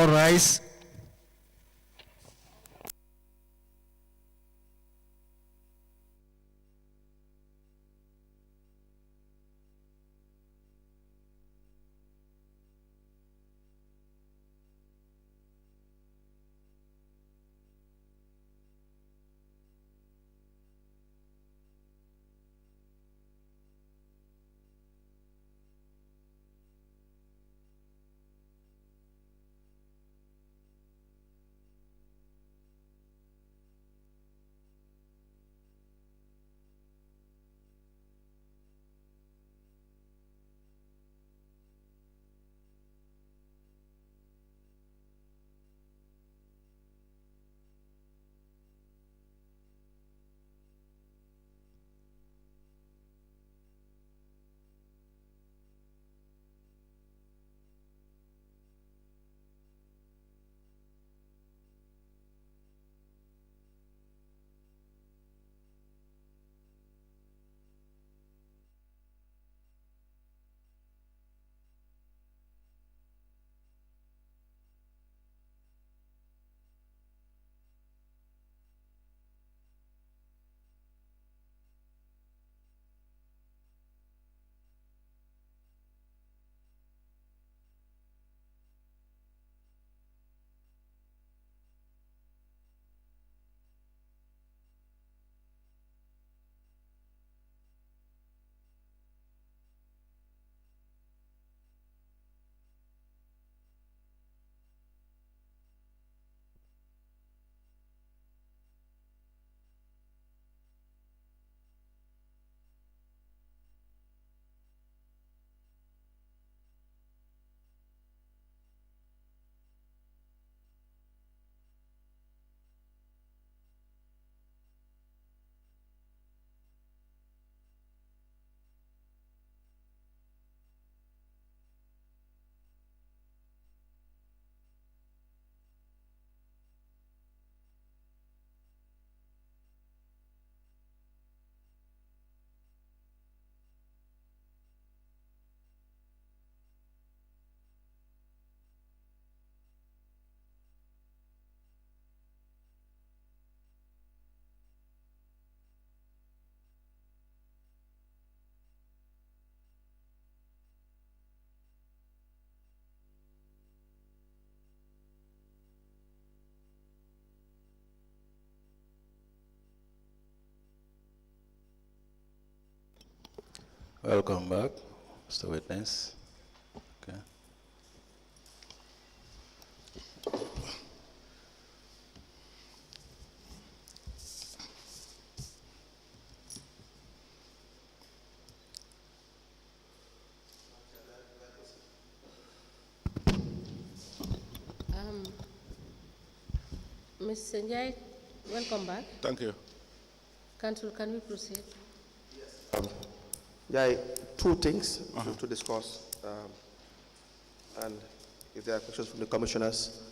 all rise. Welcome back, Mr. Witness. Okay. Mr. Njie, welcome back. Thank you. Council, can we proceed? Yeah, two things to discuss. And if there are questions from the commissioners,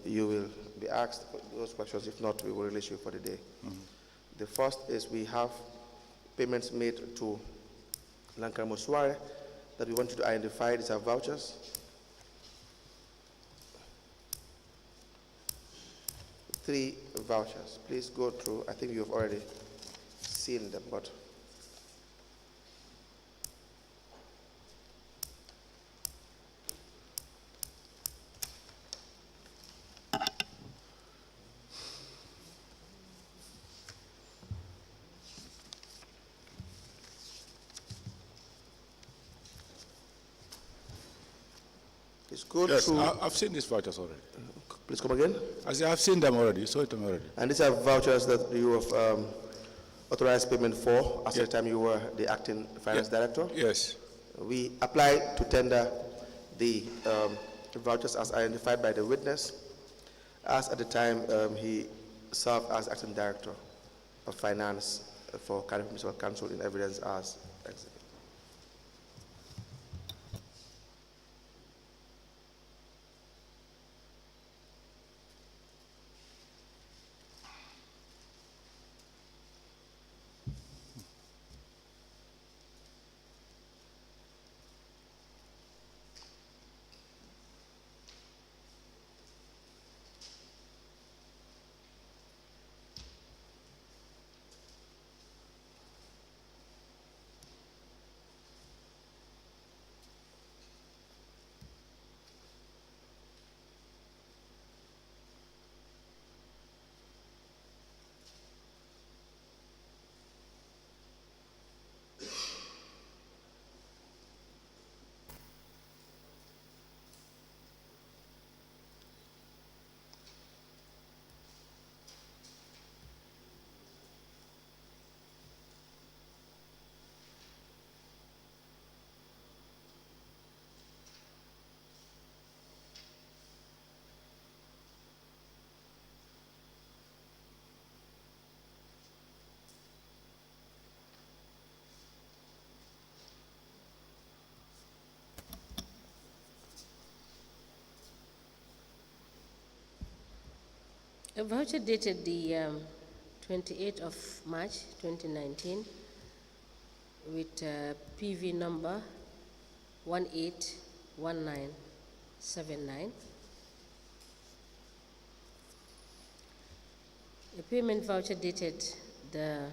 you will be asked those questions. If not, we will release you for the day. The first is we have payments made to Lankar Mosware that we want you to identify. These are vouchers. Three vouchers. Please go through. I think you have already seen them, but please go Yes, through. I've seen these vouchers already. Please come again. I say I've seen them already, saw them already. And these are vouchers that you have authorized payment for at the time you were the acting finance director. Yes. We applied to tender the vouchers as identified by the witness, as at the time he served as acting director of finance for Cardiff Municipal Council in evidence as exhibit. A voucher dated the 28th of March 2019 with PV number 181979. A payment voucher dated the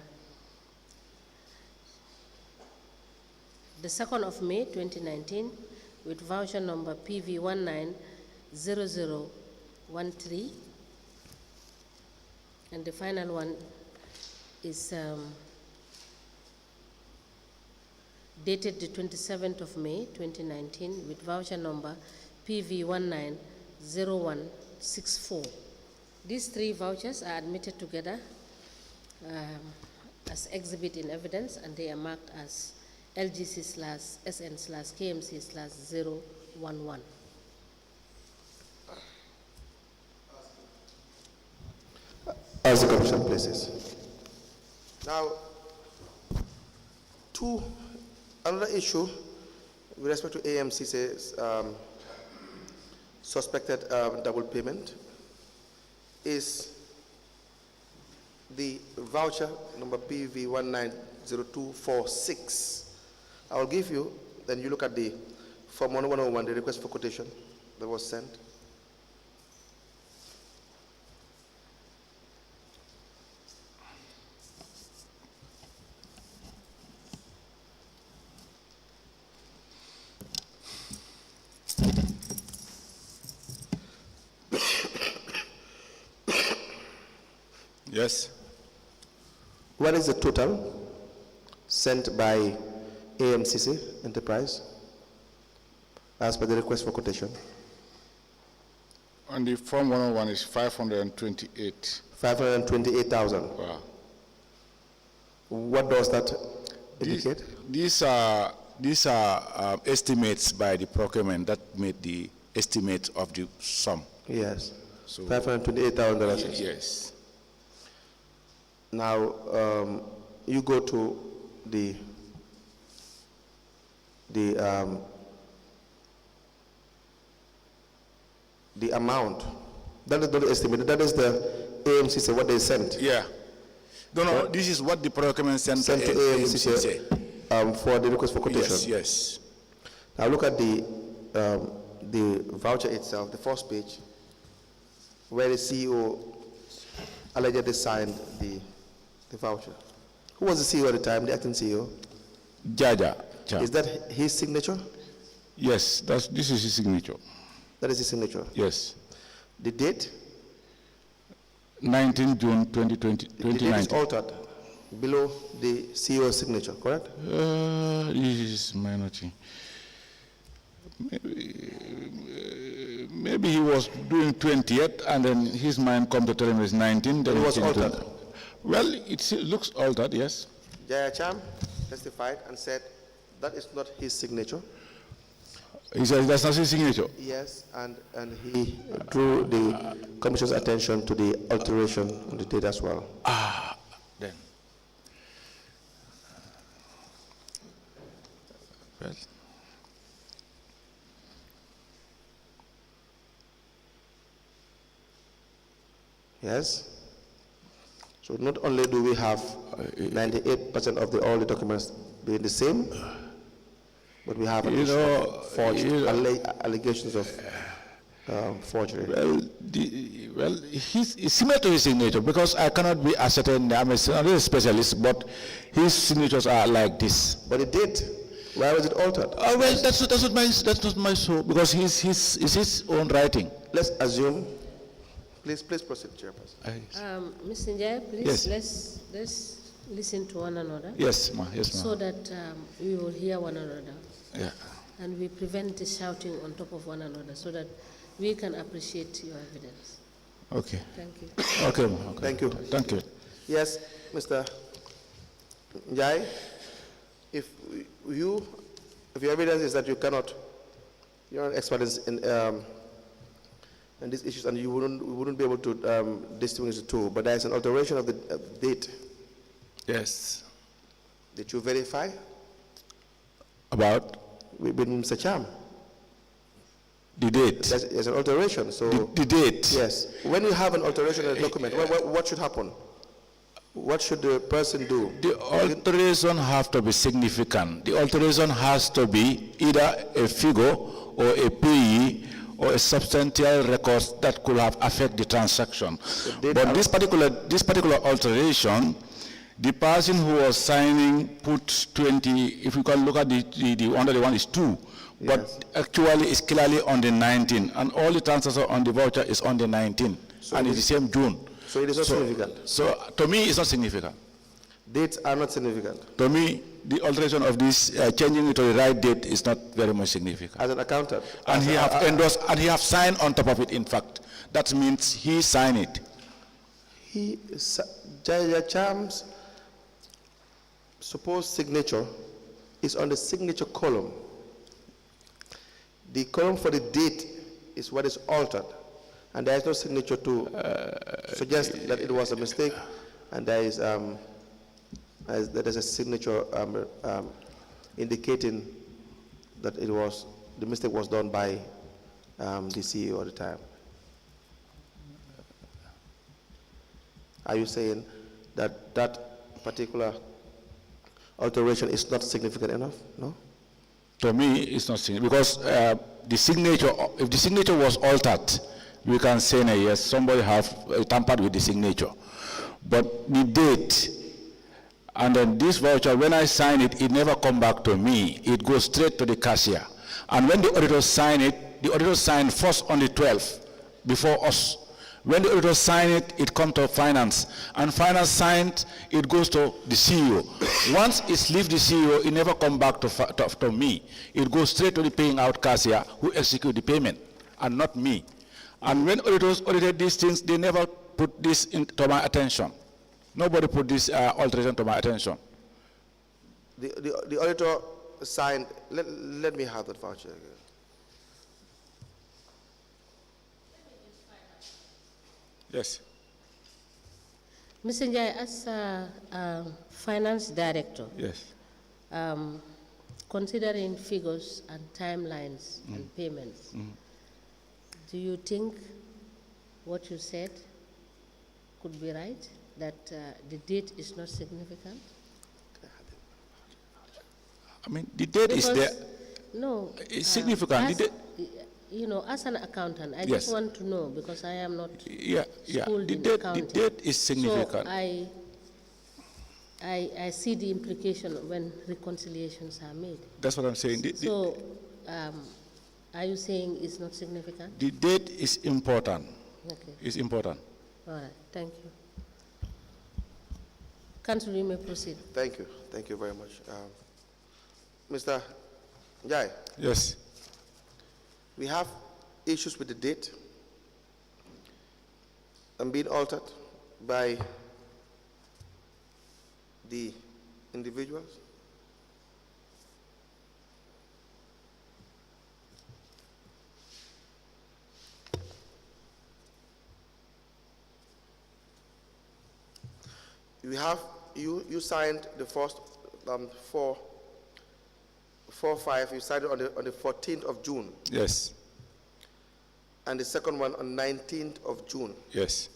2nd of May 2019 with voucher number PV 190013. And the final one is dated the 27th of May 2019 with voucher number PV 190164. These three vouchers are admitted together as exhibit in evidence, and they are marked as LGC/SN/KMC/011. As the Commission places. Now, another issue with respect to k.M.C says suspected double payment is the voucher number PV 190246. I will give you, then you look at the Form 1101, the request for quotation that was sent. Yes. What is the total sent by AMCC Enterprise as per the request for quotation? On the Form 101 is 528. 528,000. Wow. What does that indicate? These are estimates by the procurement that made the estimate of the sum. Yes. So $528,000. yes. Now, you go to the amount. That is not the estimate. That is the AMCC, what they sent. Yeah. No, this is what the procurement sent Sent to AMCC for the request for quotation. Yes, yes. Now look at the voucher itself, the first page, where the CEO allegedly signed the voucher. Who was the CEO at the time, the acting CEO? Jaja. Is that his signature? Yes, this is his signature. That is his signature. Yes. The date? 19 June 2020, The date is 2019. altered below the CEO's signature, correct? This is minority. Maybe he was doing 20th, and then his mind come to tell him it's 19. Then It was he changed to- altered. Well, it looks altered, yes. Jaya Cham testified and said that is not his signature. He says that's not his signature. Yes, and he drew the Commission's attention to the alteration on the date as well. Then. Well. Yes. So not only do we have 98% of all the documents being the same, but we have forged allegations of forgery. Well, he's similar to his signature because I cannot be ascertained. I'm a specialist, but his signatures are like this. But it did. Why was it altered? Oh well, that's not my soul because it's his own writing. Let's assume. Please proceed, Chairperson. Mr. Njie, please, Yes. let's listen to one another. Yes, ma. Yes, ma. So that we will hear one another. Yeah. And we prevent the shouting on top of one another so that we can appreciate your evidence. Okay. Thank you. Okay, ma. Okay. Thank you. Thank you. Yes, Mr. Njie, if your evidence is that you're not expert in these issues, and we wouldn't be able to distinguish the two, but there is an alteration of the date. Yes. Did you verify? About? With Mr. Cham. The date. There's an alteration, so. The date. Yes. When you have an alteration in a document, what should happen? What should the person do? The alteration have to be significant. The alteration has to be either a figure or a payee or a substantial record that could have affect the transaction. But this particular alteration, the person who was signing put 20, if you can look at the under the one is 2, but Yes. actually it's clearly on the 19, and all the transactions on the voucher is on the 19, and it's the same June. So it is not significant. So to me, it's not significant. Dates are not significant. To me, the alteration of this, changing it to the right date is not very much significant. As an accountant. And he have endorsed, and he have signed on top of it, in fact. That means he signed it. Jaya Cham's supposed signature is on the signature column. The column for the date is what is altered. And there is no signature to suggest that it was a mistake, and there is a signature indicating that the mistake was done by the CEO at the time. Are you saying that that particular alteration is not significant enough? No? To me, it's not significant, because the signature, if the signature was altered, we can say, no, yes, somebody have tampered with the signature. But the date, and then this voucher, when I sign it, it never come back to me. It goes straight to the cashier. And when the auditors sign it, the auditors sign first on the 12th, before us. When the auditors sign it, it comes to finance. And finance signed, it goes to the CEO. Once it leaves the CEO, it never comes back to me. It goes straight to the paying out cashier who execute the payment, and not me. And when auditors audited these things, they never put this to my attention. Nobody put this alteration to my attention. The auditor signed, let me have that voucher again. Yes. Mr. Njie, as a finance director, Yes. Considering figures and timelines and payments, do you think what you said could be right, that the date is not significant? I mean, the date is there. No. It's significant. The You know, as an accountant, I Yes. just want to know, because I am not Yeah. schooled The in date, accounting. the date is significant. So I see the implication when reconciliations are made. That's what I'm saying. So, are you saying it's not significant? The date is important. Okay, It's important. all right, thank you. Council, you may proceed. Thank you very much. Mr. Njie, Yes. we have issues with the date and being altered by the individuals. We have, you signed the first 4-5, you signed it on the 14th of June, Yes. and the second one on 19th of June, Yes.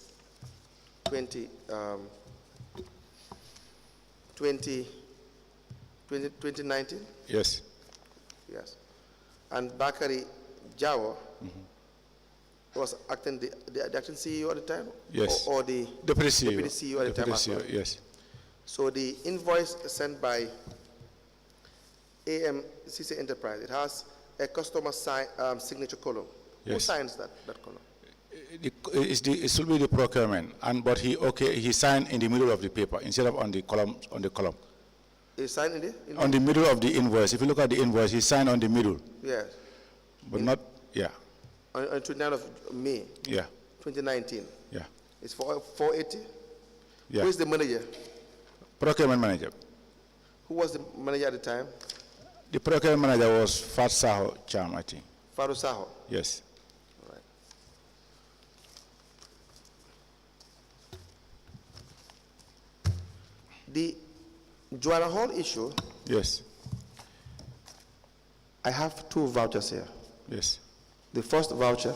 2019? Yes. Yes. And Bakari Jawa was acting the acting CEO at the time? Yes. Or the Deputy CEO. Deputy CEO at the time as well? Yes. So the invoice sent by k.M.C Enterprise, it has a customer signature column. Who Yes. signs that column? It should be the procurement, but he signed in the middle of the paper instead of on the column. Is signed in the? On the middle of the invoice. If you look at the invoice, he signed on the middle, Yes. but not. Yeah. On 29th of May, Yeah. 2019. Yeah. It's for 480? Yeah. Who is the manager? Procurement manager. Who was the manager at the time? The procurement manager was Fat Saho Cham, I think. Faru Saho. Yes. All right. The Joanna Hall issue, Yes. I have 2 vouchers here. Yes. The first voucher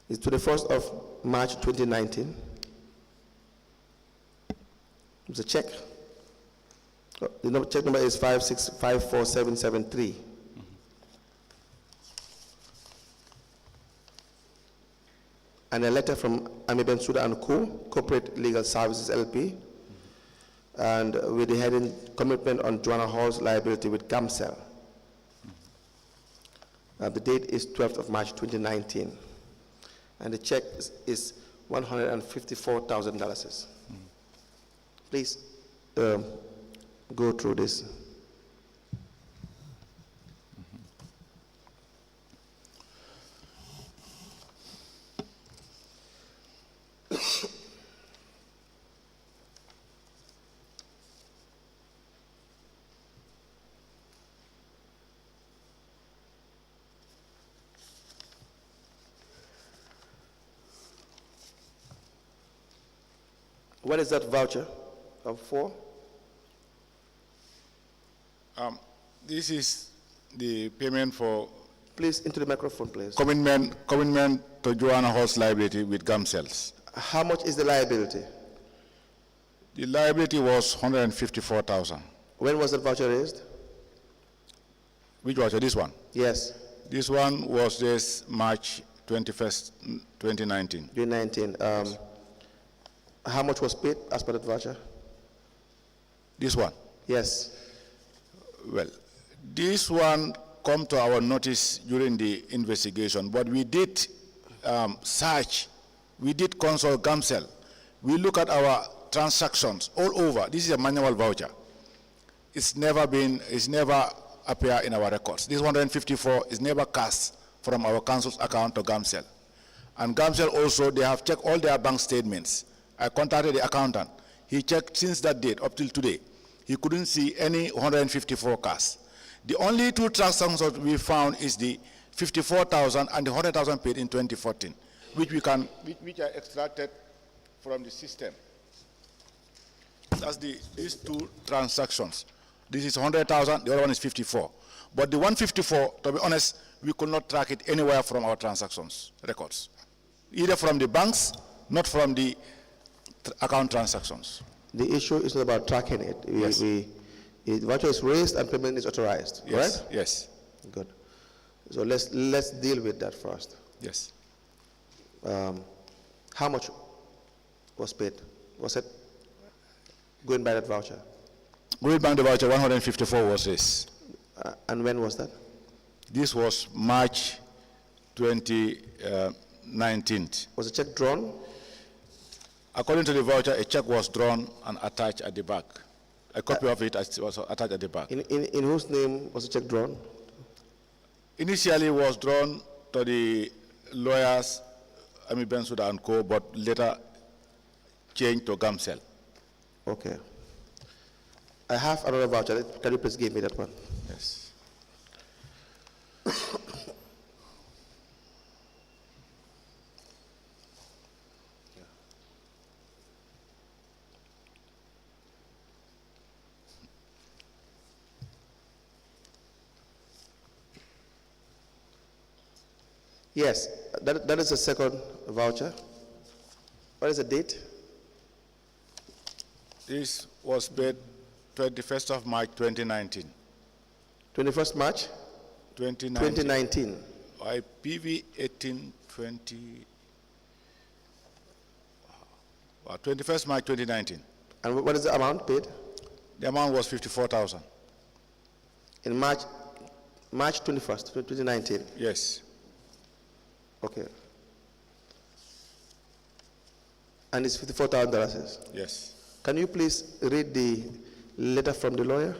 is to the 1st of March 2019. It's a check. The check number is 5654773. And a letter from Ami Bensouda and Co. Corporate Legal Services LP, and with the heading Commitment on Joanna Hall's Liability with k.M.C. The date is 12th of March 2019. And the check is $154,000. Please go through this. What is that voucher for? This is the payment for Please, into the microphone, please. commitment to Joanna Hall's liability with k.M.C. How much is the liability? The liability was $154,000. When was that voucher raised? Which was this one? Yes, This one was this March 21st, 2019. 2019. How much was paid as per that voucher? This one. Yes. Well, this one come to our notice during the investigation, but we did search, we did consult k.M.C. We look at our transactions all over. This is a manual voucher. It's never appear in our records. This 154 is never cast from our council's account to k.M.C. And k.M.C. also, they have checked all their bank statements. I contacted the accountant. He checked since that date up till today. He couldn't see any 154 cash. The only two transactions that we found is the 54,000 and the 100,000 paid in 2014, which are extracted from the system. That's these two transactions. This is 100,000, the other one is 54. But the 154, to be honest, we could not track it anywhere from our transactions records. Either from the banks, not from the account transactions. The issue is not about tracking it. Yes. The voucher is raised and payment is authorized, Yes, right? yes, Good. So let's deal with that first. yes. How much was paid? Was it going by that voucher? Going back the voucher, 154 was this. And when was that? This was March 2019. Was the check drawn? According to the voucher, a check was drawn and attached at the back. A copy of it was attached at the back. In whose name was the check drawn? Initially, it was drawn to the lawyers, Ami Bensouda and Co., but later changed to k.M.C. Okay. I have another voucher. Can you please give me that one? Yes. Yes, that is the second voucher. What is the date? This was paid 21st of March 2019. 21st March 2019. By PV 1820. 21st March 2019. And what is the amount paid? The amount was 54,000. In March 21st, 2019. Yes. Okay. And it's $54,000. Yes. Can you please read the letter from the lawyer?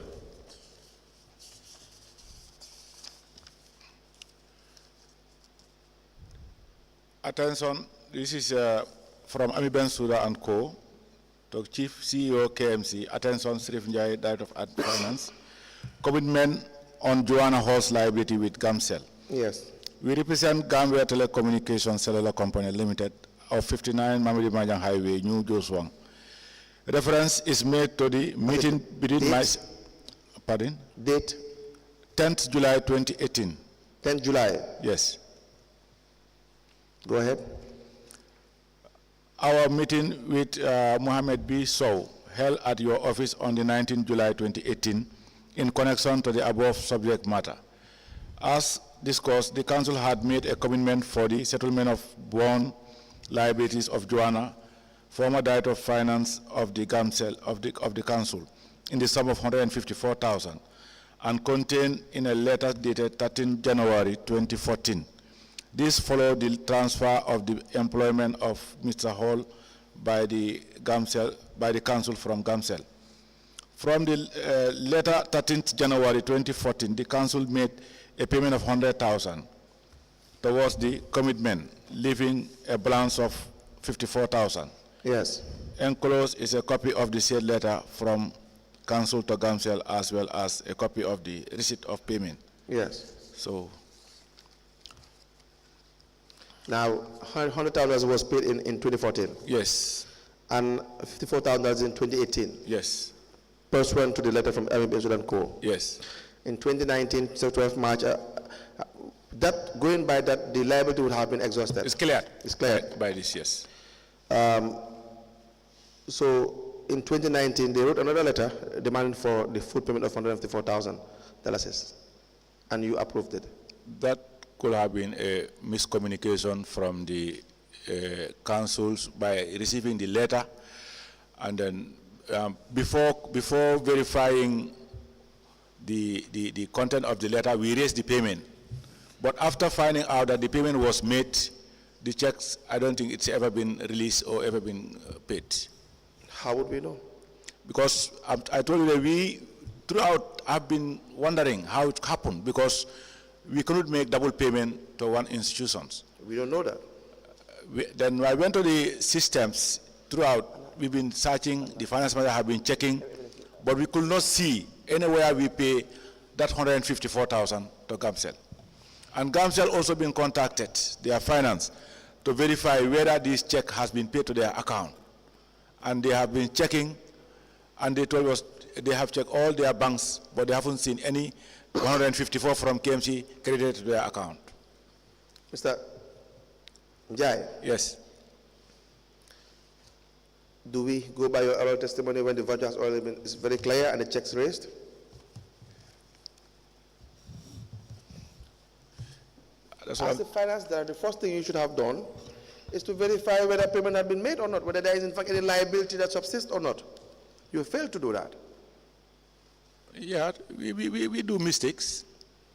Attention, this is from Ami Bensouda and Co. to Chief CEO k.M.C. Attention, Sirif Njie, Director of Finance. Commitment on Joanna Hall's liability with k.M.C. Yes. We represent Gambia Telecommunications Cellular Company Limited of 59 Mamadi Manjang Highway, New Joswang. Reference is made to the meeting between Date? 10th July 2018. 10th July. Yes. Go ahead. Our meeting with Mohammed B. Sow held at your office on the 19th July 2018 in connection to the above subject matter. As discussed, the council had made a commitment for the settlement of bond liabilities of Joanna, former Director of Finance of the council, in the sum of $154,000 and contained in a letter dated 13 January 2014. This followed the transfer of the employment of Mr. Hall by the council from GAMCEL. From the letter 13th January 2014, the council made a payment of $100,000 towards the commitment, leaving a balance of $54,000. Yes. Enclosed is a copy of the said letter from council to GAMCEL, as well as a copy of the receipt of payment. Yes. So, now, $100,000 was paid in 2014. yes, And $54,000 in 2018. yes, Pursuant to the letter from M.B. Co. yes. In 2019, 12 March, that going by that, the liability would have been exhausted. It's cleared. It's cleared. By this, yes. So in 2019, they wrote another letter demanding for the full payment of $154,000, and you approved it. That could have been a miscommunication from the councils by receiving the letter, and then before verifying the content of the letter, we raised the payment. But after finding out that the payment was made, the checks, I don't think it's ever been released or ever been paid. How would we know? Because I told you that we, throughout, have been wondering how it happened, because we couldn't make double payment to one institution. We don't know that. Then I went to the systems throughout. We've been searching, the finance manager have been checking, but we could not see anywhere we pay that $154,000 to GAMCEL. And GAMCEL also been contacted, their finance, to verify whether this check has been paid to their account. And they have been checking, and they told us they have checked all their banks, but they haven't seen any 154 from k.M.C credited to their account. Mr. Njie, Yes. do we go by your oral testimony when the verdict has already been is very clear and the checks raised? That's As the finance director, the first thing you should have done is to verify whether payment had been made or not, whether there is in fact any liability that subsists or not. You failed to do that. Yeah, we do mistakes.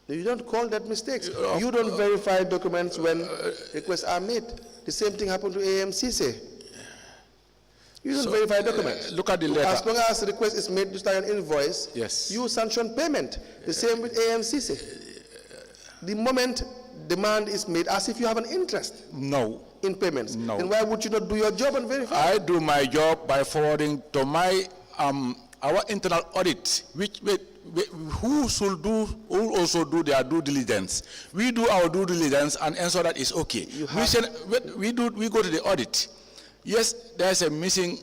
You don't call that mistakes. You don't verify documents when requests are made. The same thing happened to k.M.C. You don't verify documents. Look at the letter. As long as the request is made to start an invoice, Yes. you sanction payment. The same with k.M.C. The moment demand is made, as if you have an interest No. in payments, No. then why would you not do your job and verify? I do my job by forwarding to my our internal audit, who also do their due diligence. We do our due diligence and ensure that it's okay. We go to the audit. Yes, there's a missing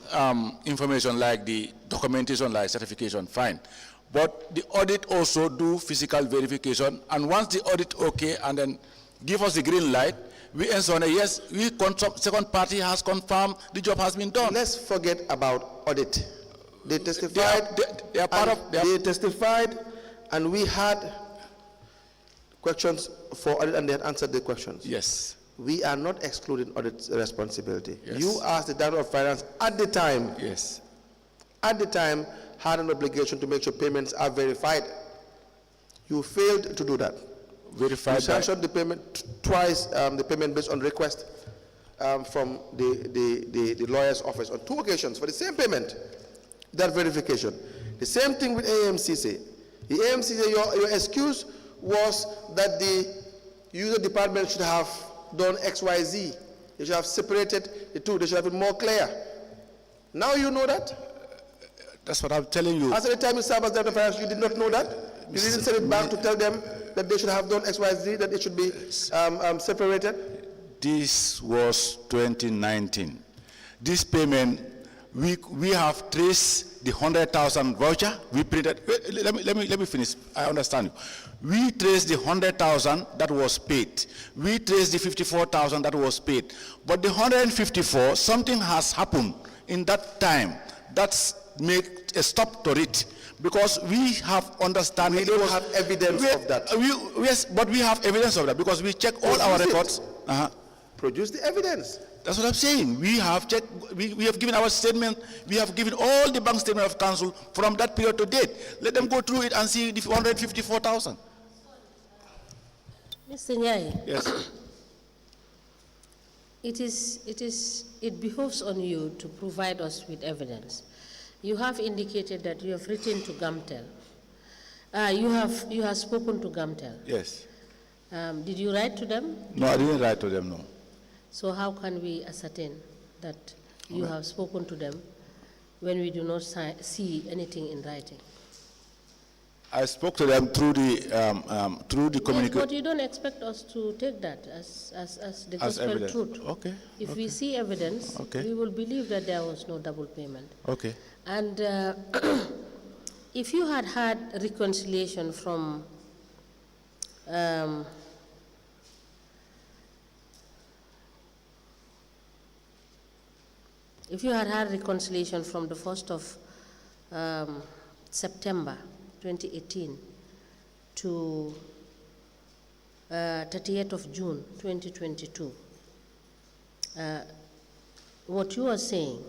information like the documentation, like certification, fine. But the audit also do physical verification, and once the audit okay, and then give us the green light, we ensure that yes, second party has confirmed the job has been done. Let's forget about audit. They testified. They testified, and we had questions for audit, and they had answered the questions. Yes. We are not excluding audit responsibility. Yes. You, as the Director of Finance at the time, Yes. had an obligation to make sure payments are verified. You failed to do that. Verified. You sanctioned the payment twice, the payment based on request from the lawyer's office on 2 occasions for the same payment, that verification. The same thing with k.M.C. The k.M.C. your excuse was that the user department should have done XYZ. They should have separated the two. They should have been more clear. Now you know that. That's what I'm telling you. As at the time you served as Director of Finance, you did not know that. You didn't send it back to tell them that they should have done XYZ, that it should be separated. This was 2019. This payment We have traced the 100,000 voucher. We printed. Let me finish. I understand you. We traced the 100,000 that was paid. We traced the 54,000 that was paid. But the 154, something has happened in that time. That's make a stop to it. Because we have understanding. We don't have evidence of that. Yes, but we have evidence of that because we check all our records. Produce the evidence. That's what I'm saying. We have checked, we have given our statement, we have given all the bank statement of council from that period to date. Let them go through it and see the 154,000. Mr. Njie. Yes. It behoves on you to provide us with evidence. You have indicated that you have written to Gamtel. You have spoken to Gamtel. Yes. Did you write to them? No, I didn't write to them, no. So how can we ascertain that you have spoken to them when we do not see anything in writing? I spoke to them through the communication. Yes, but you don't expect us to take that as the gospel truth. Okay. If we see evidence, we will believe that there was no double payment. Okay. And if you had reconciliation from if you had reconciliation from the 1st of September 2018 to 30th of June 2022, what you are saying,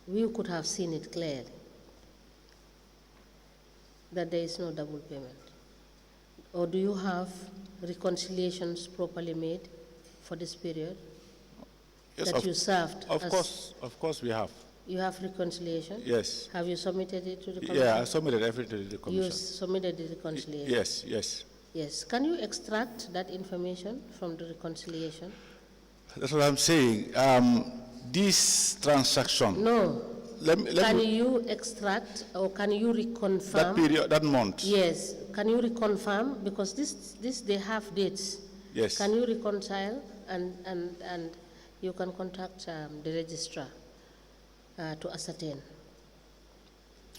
we could have seen it clearly that there is no double payment. Or do you have reconciliations properly made for this period? Yes, that you served? Of course we have. You have reconciliation? Yes. Have you submitted it to the commission? Yeah, I submitted everything to the commission. You submitted the reconciliation? Yes, yes. Yes. Can you extract that information from the reconciliation? That's what I'm saying. This transaction. No. Can you extract or can you reconfirm? That period, that month. Yes. Can you reconfirm? Because this they have dates. Yes. Can you reconcile and you can contact the registrar to ascertain.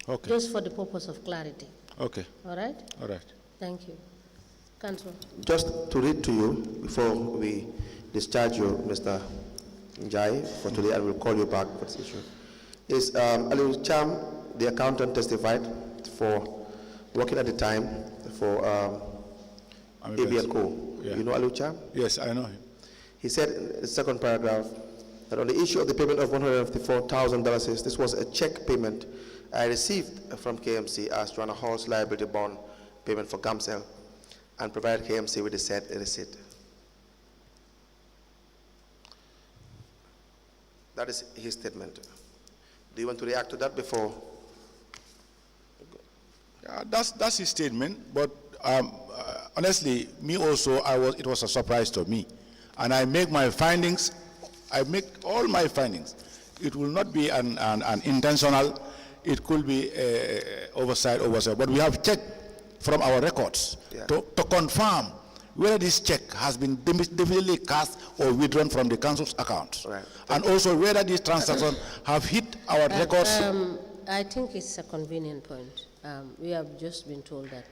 Okay. Just for the purpose of clarity. Okay. All right? All right. Thank you. Council. Just to read to you before we discharge you, Mr. Njie, for today, and we'll call you back for this issue. Is Aliu Cham, the accountant, testified for working at the time for ABL&Co. Yeah. You know Aliu Cham? Yes, I know him. He said in the second paragraph that on the issue of the payment of $154,000, this was a check payment I received from k.M.C. as Joanna Hall's liability bond payment for Gamcel and provided k.M.C. with the said receipt. That is his statement. Do you want to react to that before? That's his statement, but honestly, me also, it was a surprise to me. And I make my findings, I make all my findings. It will not be an intentional, it could be oversight, but we have checked from our records to confirm whether this check has been definitely cast or withdrawn from the council's account. Right. And also whether these transactions have hit our records. I think it's a convenient point. We have just been told that.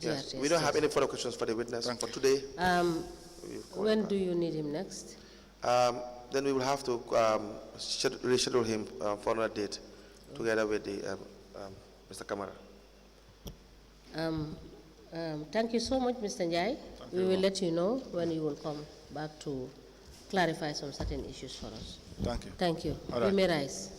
Yes. We don't have any further questions for the witness for today. When do you need him next? Then we will have to reschedule him for another date together with the Mr. Kamara. Thank you so much, Mr. Njie. We will let you know when you will come back to clarify some certain issues for us. Thank you. Thank you. All right. You may rise.